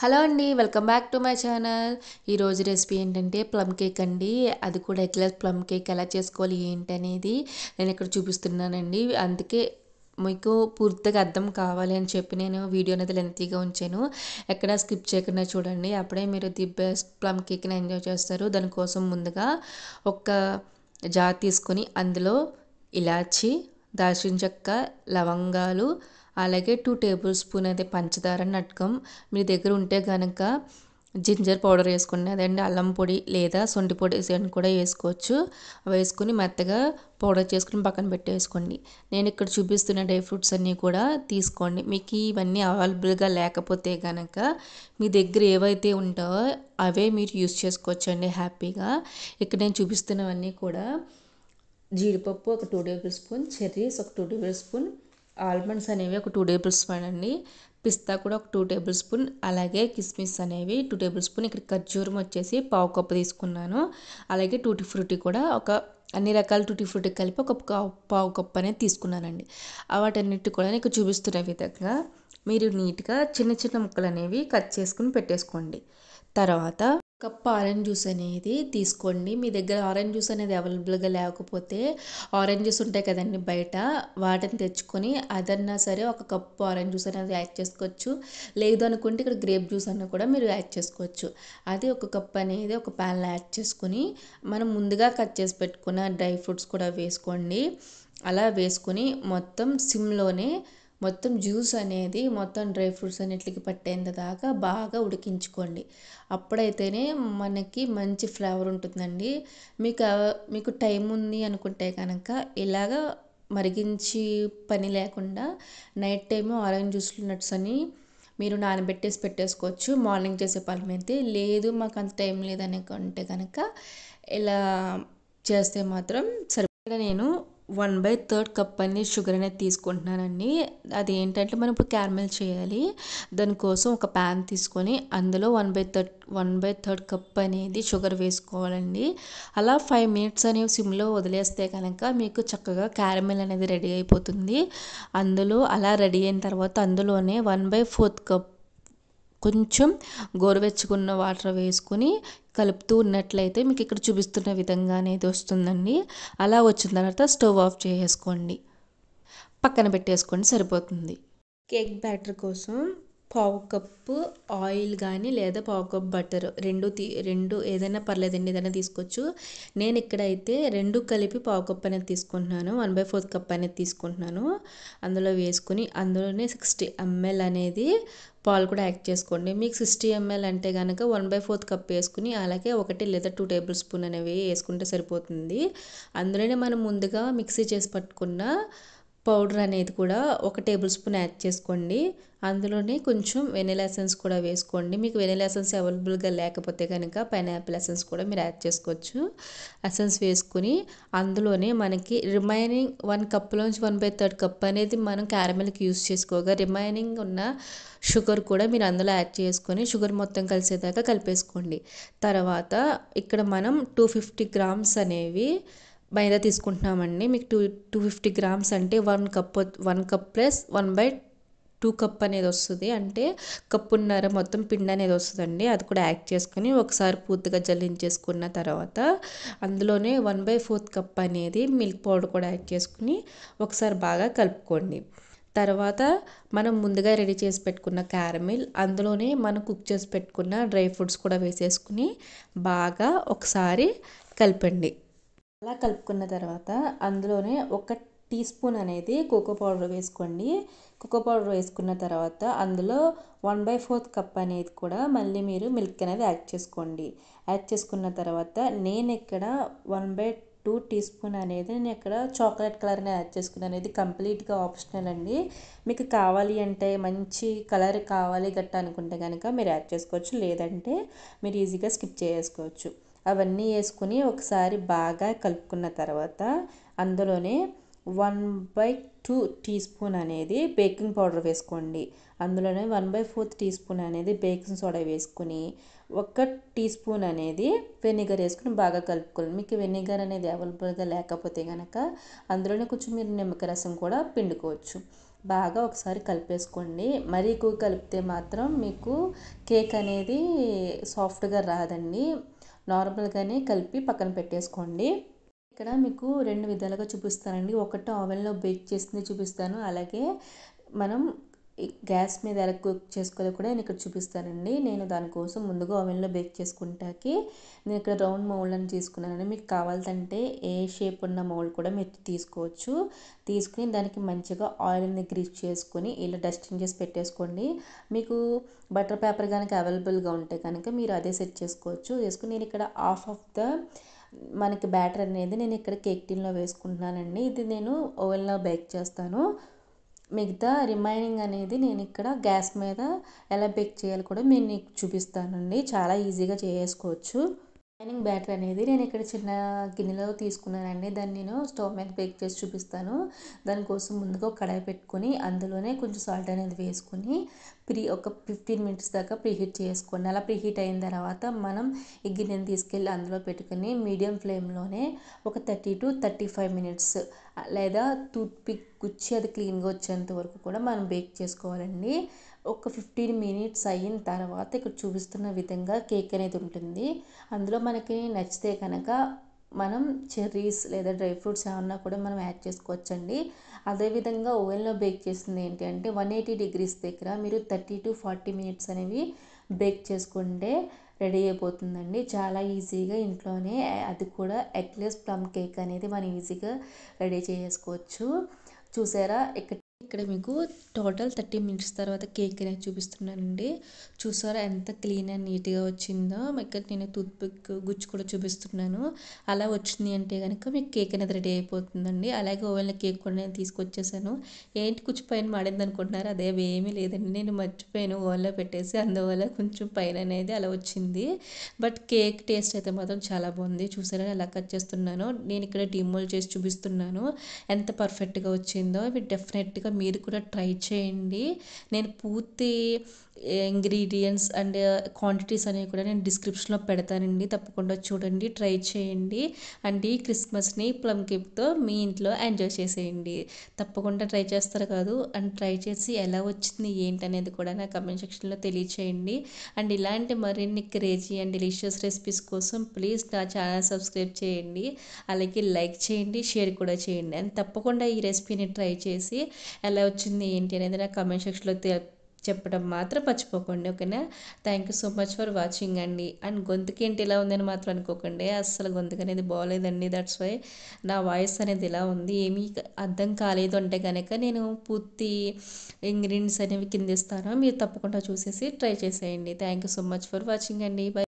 Hello అండి. Welcome back to my channel. ఈరోజు recipe ఏంటంటే ప్లమ్ కేక్ అండి. అది కూడా ఎక్లెస్ ప్లమ్ కేక్ ఎలా చేసుకోవాలి ఏంటి అనేది నేను ఇక్కడ చూపిస్తున్నానండి. అందుకే మీకు పూర్తిగా అర్థం కావాలి అని చెప్పి నేను వీడియో అనేది లెంతీగా ఉంచాను. ఎక్కడ స్కిప్ చేయకుండా చూడండి. అప్పుడే మీరు ది బెస్ట్ ప్లమ్ కేక్ని ఎంజాయ్ చేస్తారు. దానికోసం ముందుగా ఒక జార్ తీసుకొని అందులో ఇలాచి, దాల్చిన చెక్క, లవంగాలు, అలాగే 2 టేబుల్ స్పూన్ అయితే పంచదార, నట్కం మీ దగ్గర ఉంటే కనుక జింజర్ పౌడర్ వేసుకోండి. అదండి అల్లం పొడి లేదా సొంటి పొడి కూడా వేసుకోవచ్చు. వేసుకుని మెత్తగా పౌడర్ చేసుకుని పక్కన పెట్టేసుకోండి. నేను ఇక్కడ చూపిస్తున్న డ్రై ఫ్రూట్స్ అన్నీ కూడా తీసుకోండి. మీకు ఇవన్నీ అవైలబుల్గా లేకపోతే కనుక మీ దగ్గర ఏవైతే ఉంటావో అవే మీరు యూస్ చేసుకోవచ్చండి హ్యాపీగా. ఇక్కడ నేను చూపిస్తున్నవన్నీ కూడా జీడిపప్పు ఒక 2 టేబుల్ స్పూన్, చెర్రీస్ ఒక 2 టేబుల్ స్పూన్, ఆల్మండ్స్ అనేవి ఒక 2 టేబుల్ స్పూన్ అండి, పిస్తా కూడా ఒక 2 టేబుల్ స్పూన్, అలాగే కిస్మిస్ అనేవి 2 టేబుల్ స్పూన్. ఇక్కడ ఖర్జూరం వచ్చేసి పావు కప్పు తీసుకున్నాను. అలాగే టూటీ ఫ్రూటీ కూడా అన్ని రకాల టూటీ ఫ్రూటీ కలిపి ఒక పావు కప్పు అనేది తీసుకున్నానండి. వాటన్నిటి కూడా ఇక్కడ చూపిస్తున్న విధంగా మీరు నీట్గా చిన్న చిన్న ముక్కలు అనేవి కట్ చేసుకుని పెట్టేసుకోండి. తర్వాత కప్ ఆరెంజ్ జ్యూస్ అనేది తీసుకోండి. మీ దగ్గర ఆరెంజ్ జ్యూస్ అనేది అవైలబుల్గా లేకపోతే ఆరెంజ్ జ్యూస్ ఉంటాయి కదండి బయట, వాటిని తెచ్చుకొని అదన్నా సరే ఒక కప్పు ఆరెంజ్ జ్యూస్ అనేది యాడ్ చేసుకోవచ్చు. లేదు అనుకుంటే ఇక్కడ గ్రేప్ జ్యూస్ అన్న కూడా మీరు యాడ్ చేసుకోవచ్చు. అది ఒక కప్ అనేది ఒక ప్యాన్లో యాడ్ చేసుకొని మనం ముందుగా కట్ చేసి పెట్టుకున్న డ్రై ఫ్రూట్స్ కూడా వేసుకోండి. అలా వేసుకొని మొత్తం సిమ్లోనే మొత్తం జ్యూస్ అనేది మొత్తం డ్రై ఫ్రూట్స్ అన్నిటికి పట్టేంత దాకా బాగా ఉడికించుకోండి. అప్పుడైతేనే మనకి మంచి ఫ్లేవర్ ఉంటుందండి. మీకు టైం ఉంది అనుకుంటే కనుక ఇలాగ మరిగించి పని లేకుండా night time orange juice nuts అని మీరు నానబెట్టేసి పెట్టేసుకోవచ్చు. మార్నింగ్ చేసే పని అయితే లేదు మాకు అంత టైం లేదని అంటే కనుక ఇలా చేస్తే మాత్రం సరిపడా. నేను 1/3 కప్ అనేది షుగర్ అనేది తీసుకుంటున్నానండి. అది ఏంటంటే మనం ఇప్పుడు క్యారమెల్ చేయాలి. దానికోసం ఒక ప్యాన్ తీసుకొని అందులో 1/3 కప్ అనేది షుగర్ వేసుకోవాలండి. అలా 5 మినిట్స్ అనేవి సిమ్లో వదిలేస్తే కనుక మీకు చక్కగా క్యారమెల్ అనేది రెడీ అయిపోతుంది. అందులో అలా రెడీ అయిన తర్వాత అందులోనే 1/4 కప్ కొంచెం గోరువెచ్చగున్న వాటర్ వేసుకొని కలుపుతూ ఉన్నట్లయితే మీకు ఇక్కడ చూపిస్తున్న విధంగా అనేది వస్తుందండి. అలా వచ్చిన తర్వాత స్టవ్ ఆఫ్ చేసేసుకోండి, పక్కన పెట్టేసుకోండి, సరిపోతుంది. కేక్ బ్యాటర్ కోసం పావు కప్పు ఆయిల్ కానీ లేదా పావు కప్ బటర్ రెండు ఏదైనా పర్లేదండి, ఏదైనా తీసుకోవచ్చు. నేను ఇక్కడైతే రెండు కలిపి పావు కప్ అనేది తీసుకుంటున్నాను. 1/4 కప్ అనేది తీసుకుంటున్నాను. అందులో వేసుకుని అందులోనే 60 ml అనేది పాలు కూడా యాడ్ చేసుకోండి. మీకు 60 ml అంటే కనుక 1/4 కప్ వేసుకుని అలాగే 1 లేదా 2 టేబుల్ స్పూన్ అనేవి వేసుకుంటే సరిపోతుంది. అందులోనే మనం ముందుగా మిక్సీ చేసి పట్టుకున్న పౌడర్ అనేది కూడా 1 టేబుల్ స్పూన్ యాడ్ చేసుకోండి. అందులోనే కొంచెం వెనిలా ఎసెన్స్ కూడా వేసుకోండి. మీకు వెనిలా ఎసెన్స్ అవైలబుల్గా లేకపోతే కనుక పైనాపిల్ ఎసెన్స్ కూడా మీరు యాడ్ చేసుకోవచ్చు. ఎసెన్స్ వేసుకుని అందులోనే మనకి రిమైనింగ్ 1 కప్లోంచి 1/3 కప్ అనేది మనం క్యారమెల్కి యూస్ చేసుకోగా రిమైనింగ్ ఉన్న షుగర్ కూడా మీరు అందులో యాడ్ చేసుకొని షుగర్ మొత్తం కలిసేదాకా కలిపేసుకోండి. తర్వాత ఇక్కడ మనం 250 గ్రామ్స్ అనేవి మైదా తీసుకుంటున్నామండి. మీకు 250 గ్రామ్స్ అంటే 1 కప్ ప్లస్ 1/2 కప్ అనేది వస్తుంది. అంటే కప్పున్నర మొత్తం పిండి అనేది వస్తుందండి. అది కూడా యాడ్ చేసుకొని ఒకసారి పూర్తిగా జల్లించేసుకున్న తర్వాత అందులోనే 1/4 కప్ అనేది మిల్క్ పౌడర్ కూడా యాడ్ చేసుకుని ఒకసారి బాగా కలుపుకోండి. తర్వాత మనం ముందుగా రెడీ చేసి పెట్టుకున్న క్యారమిల్, అందులోనే మనం కుక్ చేసి పెట్టుకున్న డ్రై ఫ్రూట్స్ కూడా వేసేసుకుని బాగా ఒకసారి కలపండి. అలా కలుపుకున్న తర్వాత అందులోనే 1 టీ స్పూన్ అనేది కోకో పౌడర్ వేసుకోండి. కోకో పౌడర్ వేసుకున్న తర్వాత అందులో 1/4 కప్ అనేది కూడా మళ్ళీ మీరు మిల్క్ అనేది యాడ్ చేసుకోండి. యాడ్ చేసుకున్న తర్వాత నేను ఇక్కడ 1/2 టీ స్పూన్ అనేది నేను ఇక్కడ చాక్లెట్ కలర్ని యాడ్ చేసుకున్నాను. అనేది కంప్లీట్గా ఆప్షనల్ అండి. మీకు కావాలి అంటే మంచి కలర్ కావాలి గట్ట అనుకుంటే కనుక మీరు యాడ్ చేసుకోవచ్చు, లేదంటే మీరు ఈజీగా స్కిప్ చేసుకోవచ్చు. అవన్నీ వేసుకుని ఒకసారి బాగా కలుపుకున్న తర్వాత అందులోనే 1/2 టీ స్పూన్ అనేది బేకింగ్ పౌడర్ వేసుకోండి. అందులోనే 1/4 టీ స్పూన్ అనేది బేకింగ్ సోడా వేసుకుని 1 టీ స్పూన్ అనేది వెనిగర్ వేసుకుని బాగా కలుపుకోండి. మీకు వెనిగర్ అనేది అవైలబుల్గా లేకపోతే కనుక అందులోనే కొంచెం మీరు నిమ్మకాయ రసం కూడా పిండుకోవచ్చు. బాగా ఒకసారి కలిపేసుకోండి. మరీ ఎక్కువ కలిపితే మాత్రం మీకు కేక్ అనేది సాఫ్ట్గా రాదండి. నార్మల్గానే కలిపి పక్కన పెట్టేసుకోండి. ఇక్కడ మీకు 2 విధాలుగా చూపిస్తానండి. ఒకటి ఓవెన్లో బేక్ చేసింది చూపిస్తాను. అలాగే మనం గ్యాస్ మీద ఎలా కుక్ చేసుకోవాలో కూడా నేను ఇక్కడ చూపిస్తానండి. నేను దానికోసం ముందుగా ఓవెన్లో బేక్ చేసుకుంటాకి నేను ఇక్కడ రౌండ్ మౌల్డ్ అని తీసుకున్నానండి. మీకు కావాలంటే ఏ షేప్ ఉన్న మౌల్డ్ కూడా మీరు తీసుకోవచ్చు. తీసుకుని దానికి మంచిగా ఆయిల్ని గ్రీస్ చేసుకొని ఇలా డస్టింగ్ చేసి పెట్టేసుకోండి. మీకు బటర్ పేపర్ కనుక అవైలబుల్గా ఉంటే కనుక మీరు అదే సెట్ చేసుకోవచ్చు. వేసుకుని నేను ఇక్కడ హాఫ్ ఆఫ్ ద మనకి బ్యాటర్ అనేది నేను ఇక్కడ కేక్ టిన్లో వేసుకుంటున్నానండి. ఇది నేను ఓవెన్లో బేక్ చేస్తాను. మిగతా రిమైనింగ్ అనేది నేను ఇక్కడ గ్యాస్ మీద ఎలా బేక్ చేయాలో కూడా నేను నీకు చూపిస్తానండి. చాలా ఈజీగా చేసుకోవచ్చు. రిమైనింగ్ బ్యాటర్ అనేది నేను ఇక్కడ చిన్న గిన్నెలో తీసుకున్నానండి. దాన్ని నేను స్టవ్ మీద బేక్ చేసి చూపిస్తాను. దానికోసం ముందుగా ఒక కడాయి పెట్టుకొని అందులోనే కొంచెం సాల్ట్ అనేది వేసుకొని ఒక 15 మినిట్స్ దాకా ప్రీహీట్ చేసుకోండి. అలా ప్రీహీట్ అయిన తర్వాత మనం ఈ గిన్నెని తీసుకెళ్ళి అందులో పెట్టుకుని మీడియం ఫ్లేమ్లోనే ఒక 30 to 35 మినిట్స్ లేదా టూత్ పిక్ గుచ్చి అది క్లీన్గా వచ్చేంత వరకు కూడా మనం బేక్ చేసుకోవాలండి. ఒక 15 మినిట్స్ అయిన తర్వాత ఇక్కడ చూపిస్తున్న విధంగా కేక్ అనేది ఉంటుంది. అందులో మనకి నచ్చితే కనుక మనం చెర్రీస్ లేదా డ్రై ఫ్రూట్స్ ఏమన్నా కూడా మనం యాడ్ చేసుకోవచ్చండి. అదేవిధంగా ఓవెన్లో బేక్ చేసింది ఏంటి అంటే 180 డిగ్రీస్ దగ్గర మీరు 30 to 40 మినిట్స్ అనేవి బేక్ చేసుకుంటే రెడీ అయిపోతుందండి. చాలా ఈజీగా ఇంట్లోనే అది కూడా ఎగ్లెస్ ప్లమ్ కేక్ అనేది మనం ఈజీగా రెడీ చేసుకోవచ్చు. చూసారా ఇక్కడ మీకు టోటల్ 30 మినిట్స్ తర్వాత కేక్ అనేది చూపిస్తున్నానండి. చూసారా ఎంత క్లీన్ అండ్ నీట్గా వచ్చిందో. ఇక్కడ నేను టూత్ పిక్ గుచ్చి కూడా చూపిస్తున్నాను. అలా వచ్చింది అంటే కనుక మీకు కేక్ అనేది రెడీ అయిపోతుందండి. అలాగే ఓవెన్లో కేక్ కూడా నేను తీసుకొచ్చేసాను. ఏంటి కుచ్చు పైన మాడింది అనుకుంటున్నారు, అదే ఏమీ లేదండి. నేను మర్చిపోయాను ఓవెన్లో పెట్టేసి, అందువల్ల కొంచెం పైన అనేది అలా వచ్చింది. బట్ కేక్ టేస్ట్ అయితే మాత్రం చాలా బాగుంది. చూసారా ఎలా కట్ చేస్తున్నానో. నేను ఇక్కడ డిమోల్డ్ చేసి చూపిస్తున్నాను ఎంత పర్ఫెక్ట్గా వచ్చిందో. డెఫినెట్గా మీరు కూడా ట్రై చేయండి. నేను పూర్తి ఇంగ్రీడియంట్స్ అండ్ క్వాంటిటీస్ అనేవి కూడా నేను డిస్క్రిప్షన్లో పెడతానండి. తప్పకుండా చూడండి, ట్రై చేయండి. అండ్ ఈ క్రిస్మస్ని ప్లమ్ కేక్తో మీ ఇంట్లో ఎంజాయ్ చేసేయండి. తప్పకుండా ట్రై చేస్తారు కాదు. అండ్ ట్రై చేసి ఎలా వచ్చింది ఏంటి అనేది కూడా నా కమెంట్ సెక్షన్లో తెలియచేయండి. అండ్ ఇలాంటి మరిన్ని క్రేజీ అండ్ డెలిషియస్ రెసిపీస్ కోసం ప్లీజ్ నా ఛానల్ సబ్స్క్రైబ్ చేయండి. అలాగే లైక్ చేయండి, షేర్ కూడా చేయండి. అండ్ తప్పకుండా ఈ రెసిపీని ట్రై చేసి ఎలా వచ్చింది ఏంటి అనేది నా కమెంట్ సెక్షన్లో చెప్పడం మాత్రం మర్చిపోకండి. ఓకేనా? Thank you so much for watching అండి. అండ్ గొంతుకి ఏంటి ఇలా ఉందని మాత్రం అనుకోకండి. అస్సలు గొంతుకు అనేది బాగోలేదండి. దట్స్ వై నా వాయిస్ అనేది ఇలా ఉంది. ఏమీ అర్థం కాలేదు అంటే కనుక నేను పూర్తి ఇంగ్రీడియంట్స్ అనేవి కింద ఇస్తాను. మీరు తప్పకుండా చూసేసి ట్రై చేసేయండి. Thank you so much for watching అండి. బై.